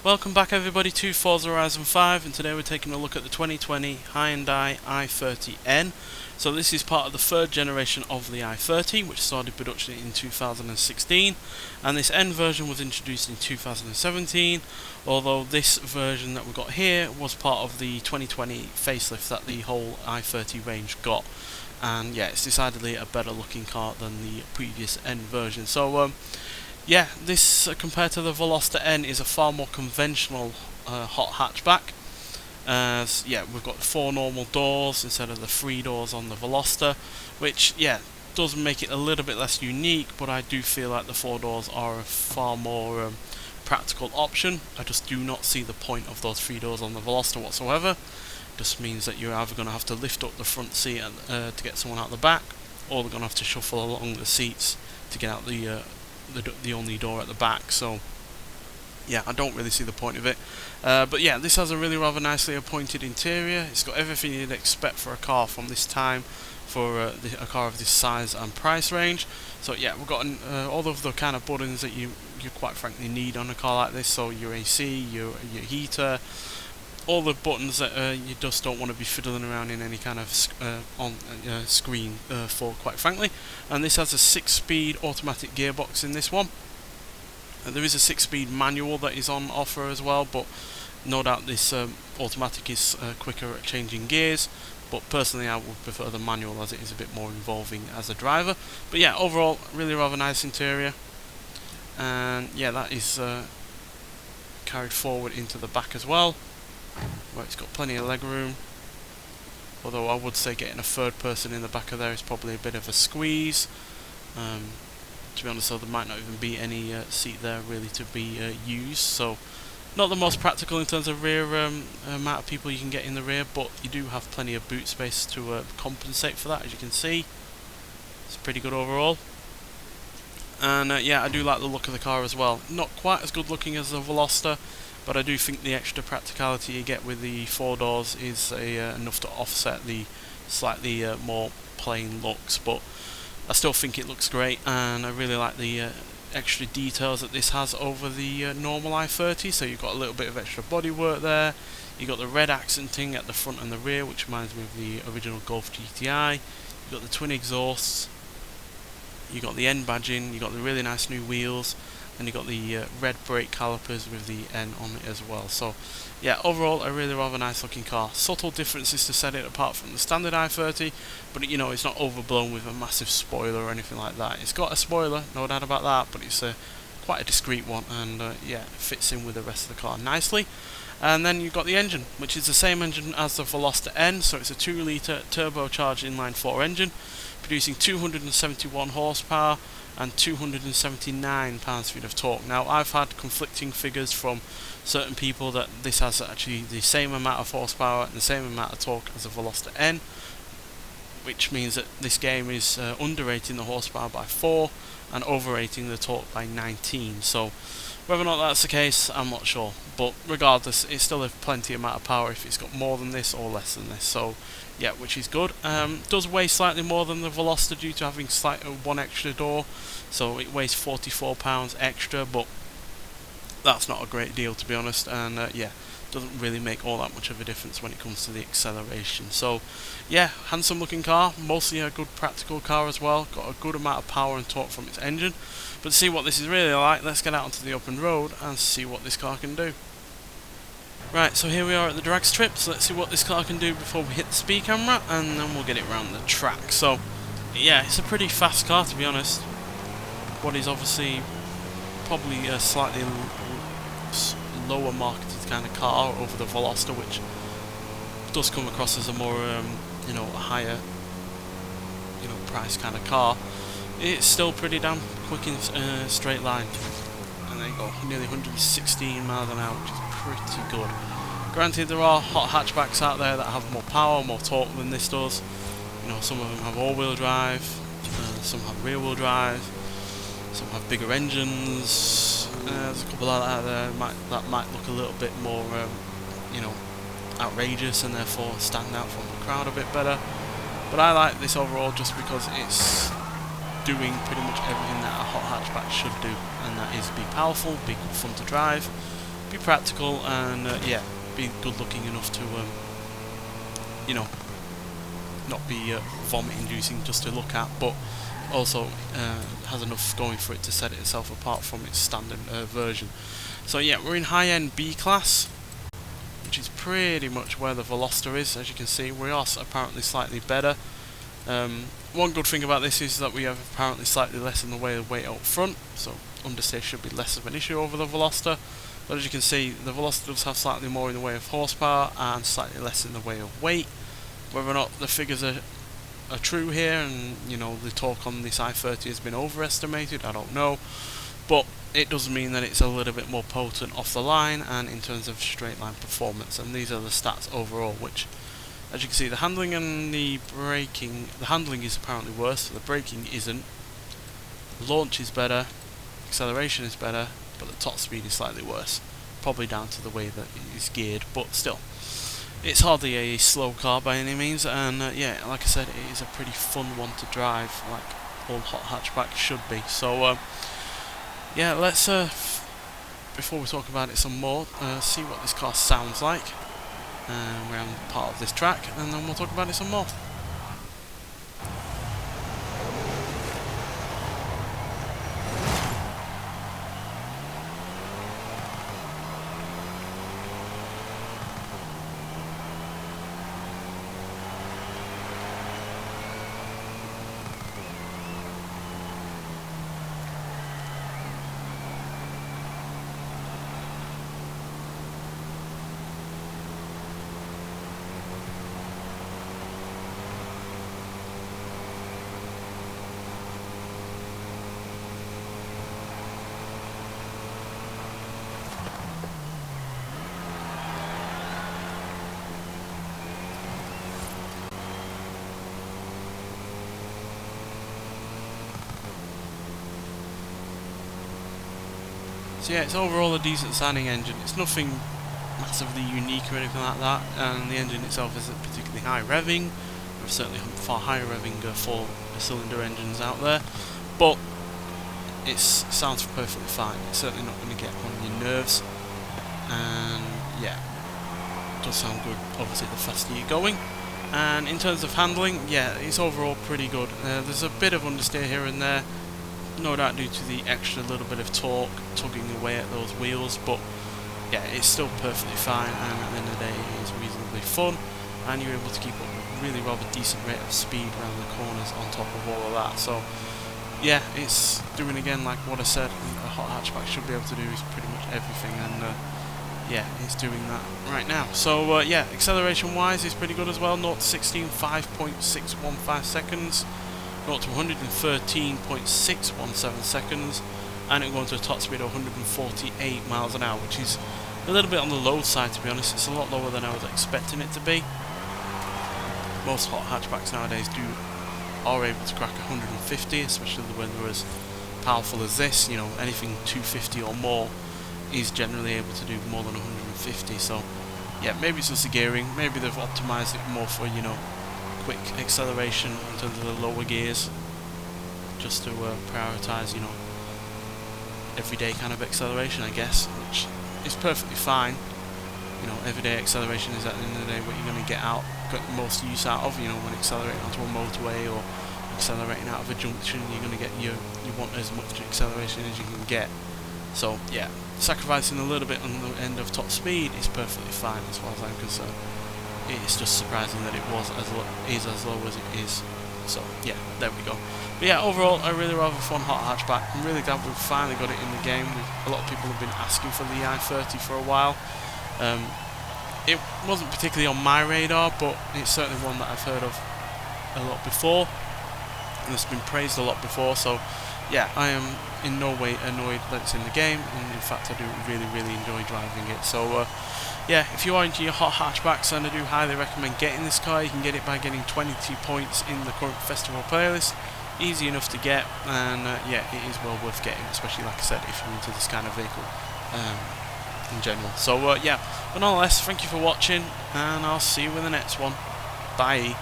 Welcome back everybody to Forza Horizon 5, and today we're taking a look at the 2020 Hyundai i30N. So this is part of the third generation of the i30, which started production in 2016, and this N version was introduced in 2017, although this version that we got here was part of the 2020 facelift that the whole i30 range got. And yeah, it's decidedly a better looking car than the previous N version. So yeah, this compared to the Veloster N is a far more conventional hot hatchback. As yeah, we've got 4 normal doors instead of the 3 doors on the Veloster, which yeah does make it a little bit less unique, but I do feel like the 4 doors are a far more practical option. I just do not see the point of those 3 doors on the Veloster whatsoever. Just means that you're either going to have to lift up the front seat and, to get someone out the back, or they're going to have to shuffle along the seats to get out the only door at the back. So yeah, I don't really see the point of it, but yeah, this has a really rather nicely appointed interior. It's got everything you'd expect for a car from this time, for a car of this size and price range. So yeah, we've got all of the kind of buttons that you quite frankly need on a car like this. So your AC, your heater, all the buttons that you just don't want to be fiddling around in any kind of screen for, quite frankly. And this has a 6-speed automatic gearbox in this one. There is a 6-speed manual that is on offer as well, but no doubt this automatic is quicker at changing gears. But personally, I would prefer the manual, as it is a bit more involving as a driver. But yeah, overall, really rather nice interior. And yeah, that is carried forward into the back as well, where it's got plenty of leg room. Although I would say getting a third person in the back of there is probably a bit of a squeeze. To be honest, though, there might not even be any seat there really to be used. So not the most practical in terms of rear amount of people you can get in the rear, but you do have plenty of boot space to compensate for that, as you can see. It's pretty good overall. And yeah, I do like the look of the car as well. Not quite as good looking as the Veloster, but I do think the extra practicality you get with the 4 doors is enough to offset the slightly more plain looks. But I still think it looks great, and I really like the extra details that this has over the normal i30. So you've got a little bit of extra bodywork there. You've got the red accenting at the front and the rear, which reminds me of the original Golf GTI. You've got the twin exhausts. You've got the N badging. You've got the really nice new wheels. And you've got the red brake calipers with the N on it as well. So yeah, overall a really rather nice looking car. Subtle differences to set it apart from the standard i30, but you know, it's not overblown with a massive spoiler or anything like that. It's got a spoiler, no doubt about that, but it's quite a discreet one, and yeah, it fits in with the rest of the car nicely. And then you've got the engine, which is the same engine as the Veloster N, so it's a 2-litre turbocharged inline-4 engine, producing 271 horsepower and 279 pounds-feet of torque. Now, I've had conflicting figures from certain people that this has actually the same amount of horsepower and the same amount of torque as the Veloster N, which means that this game is underrating the horsepower by 4 and overrating the torque by 19. So whether or not that's the case, I'm not sure, but regardless, it's still a plenty amount of power if it's got more than this or less than this. So yeah, which is good. Does weigh slightly more than the Veloster due to having one extra door, so it weighs 44 pounds extra, but that's not a great deal, to be honest. And yeah, doesn't really make all that much of a difference when it comes to the acceleration. So yeah, handsome looking car, mostly a good practical car as well. Got a good amount of power and torque from its engine. But to see what this is really like, let's get out onto the open road and see what this car can do. Right, so here we are at the drag strip, so let's see what this car can do before we hit the speed camera, and then we'll get it around the track. So yeah, it's a pretty fast car, to be honest. What is obviously probably a slightly lower marketed kind of car over the Veloster, which does come across as a more you know, a higher, you know, price kind of car. It's still pretty damn quick in straight line, and there you go, nearly 116 miles an hour, which is pretty good. Granted, there are hot hatchbacks out there that have more power, more torque than this does. You know, some of them have all-wheel drive, some have rear-wheel drive, some have bigger engines. There's a couple out there that might look a little bit more, you know, outrageous and therefore stand out from the crowd a bit better. But I like this overall just because it's doing pretty much everything that a hot hatchback should do, and that is be powerful, be fun to drive, be practical, and yeah, be good looking enough to you know, not be vomit inducing just to look at, but also has enough going for it to set itself apart from its standard version. So yeah, we're in high-end B class, which is pretty much where the Veloster is. As you can see, we are apparently slightly better. One good thing about this is that we have apparently slightly less in the way of weight out front, so understeer should be less of an issue over the Veloster. But as you can see, the Veloster does have slightly more in the way of horsepower and slightly less in the way of weight. Whether or not the figures are true here, and you know, the torque on this i30 has been overestimated, I don't know, but it does mean that it's a little bit more potent off the line and in terms of straight line performance, and these are the stats overall, which, as you can see, the handling and the braking, the handling is apparently worse, the braking isn't, launch is better, acceleration is better, but the top speed is slightly worse, probably down to the way that it is geared, but still. It's hardly a slow car by any means, and yeah, like I said, it is a pretty fun one to drive, like all hot hatchbacks should be. So yeah, let's before we talk about it some more, see what this car sounds like around part of this track, and then we'll talk about it some more. So yeah, it's overall a decent sounding engine. It's nothing massively unique or anything like that, and the engine itself isn't particularly high revving. There's certainly far higher revving four-cylinder engines out there, but it sounds perfectly fine. It's certainly not going to get on your nerves, and yeah, it does sound good, obviously, the faster you're going. And in terms of handling, yeah, it's overall pretty good. There's a bit of understeer here and there, no doubt due to the extra little bit of torque tugging away at those wheels, but yeah, it's still perfectly fine, and at the end of the day it is reasonably fun, and you're able to keep up a really rather decent rate of speed around the corners on top of all of that. So yeah, it's doing again like what I said a hot hatchback should be able to do, is pretty much everything, and yeah, it's doing that right now. So yeah, acceleration wise is pretty good as well. 0 to 16, 5.615 seconds. 0 to 113.617 seconds, and it'll go into a top speed of 148 miles an hour, which is a little bit on the low side, to be honest. It's a lot lower than I was expecting it to be. Most hot hatchbacks nowadays are able to crack 150, especially when they're as powerful as this. You know, anything 250 or more is generally able to do more than 150. So yeah, maybe it's just the gearing, maybe they've optimized it more for, you know, quick acceleration in terms of the lower gears, just to prioritize, you know, everyday kind of acceleration, I guess, which is perfectly fine. You know, everyday acceleration is at the end of the day what you're going to get the most use out of. You know, when accelerating onto a motorway or accelerating out of a junction, you're going to get you want as much acceleration as you can get. So yeah, sacrificing a little bit on the end of top speed is perfectly fine as far as I'm concerned. It's just surprising that it was as low as it is. So yeah, there we go. But yeah, overall a really rather fun hot hatchback. I'm really glad we've finally got it in the game. A lot of people have been asking for the i30 for a while. It wasn't particularly on my radar, but it's certainly one that I've heard of a lot before, and it's been praised a lot before. So yeah, I am in no way annoyed that it's in the game, and in fact I do really enjoy driving it. So yeah, if you are into your hot hatchbacks, then I do highly recommend getting this car. You can get it by getting 22 points in the current festival playlist. Easy enough to get, and yeah, it is well worth getting, especially like I said, if you're into this kind of vehicle in general. So yeah, but nonetheless, thank you for watching, and I'll see you in the next one. Bye.